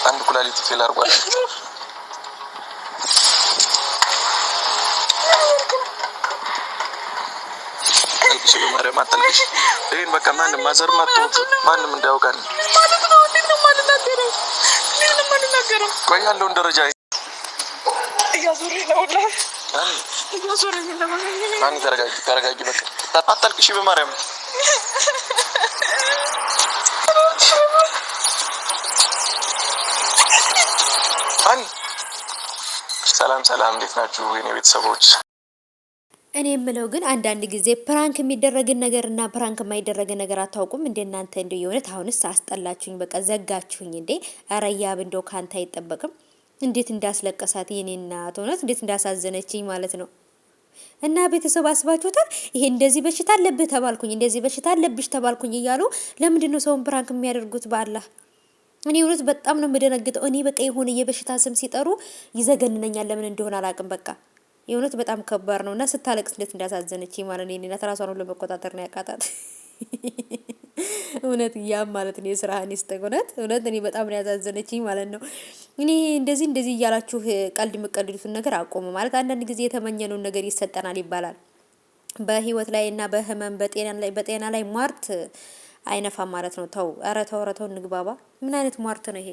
አንድ ኩላሊት ፌል አድርጓል። አልቅሽ በማርያም አታልቅሽ። እኔን በቃ ማንም ማዘር ማጥቶት ማንም እንዳያውቃል ማለት ነው። እንዴት ነው የማልናገረው? ቆይ ያለውን ደረጃ እያዞረኝ ነው ላይ እያዞረኝ ነው። ማን ተረጋጊ በቃ አታልቅሽ በማርያም አኒ። ሰላም እንዴት ናችሁ የኔ ቤተሰቦች? እኔ የምለው ግን አንዳንድ ጊዜ ፕራንክ የሚደረግን ነገር እና ፕራንክ የማይደረግን ነገር አታውቁም እንዴ እናንተ? እንደው የእውነት አሁንስ አስጠላችሁኝ፣ በቃ ዘጋችሁኝ እንዴ! ኧረ ያብ እንደው ካንተ አይጠበቅም። እንዴት እንዳስለቀሳት የኔ እናት፣ እውነት እንዴት እንዳሳዘነችኝ ማለት ነው። እና ቤተሰብ አስባችሁታል? ይሄ እንደዚህ በሽታ አለብህ ተባልኩኝ፣ እንደዚህ በሽታ አለብሽ ተባልኩኝ እያሉ ለምንድን ነው ሰውን ፕራንክ የሚያደርጉት? በአላህ እኔ እውነት በጣም ነው የምደነግጠው። እኔ በቃ የሆነ የበሽታ ስም ሲጠሩ ይዘገንነኛል። ለምን እንደሆነ አላውቅም። በቃ የእውነት በጣም ከባድ ነው። እና ስታለቅስ እንዴት እንዳሳዘነች ማለት ነው። እኔና ራሷን ሁሉ መቆጣጠር ነው ያቃታት። እውነት ያም ማለት ነው የስራህን ይስጥህ። እውነት እኔ በጣም ነው ያሳዘነችኝ ማለት ነው። እኔ እንደዚህ እያላችሁ ቀልድ የምቀልዱትን ነገር አቆሙ ማለት። አንዳንድ ጊዜ የተመኘነውን ነገር ይሰጠናል ይባላል። በህይወት ላይ እና በህመም በጤና ላይ ሟርት አይነፋም ማለት ነው። ተው፣ ኧረ ተው፣ እንግባባ። ምን አይነት ሟርት ነው ይሄ?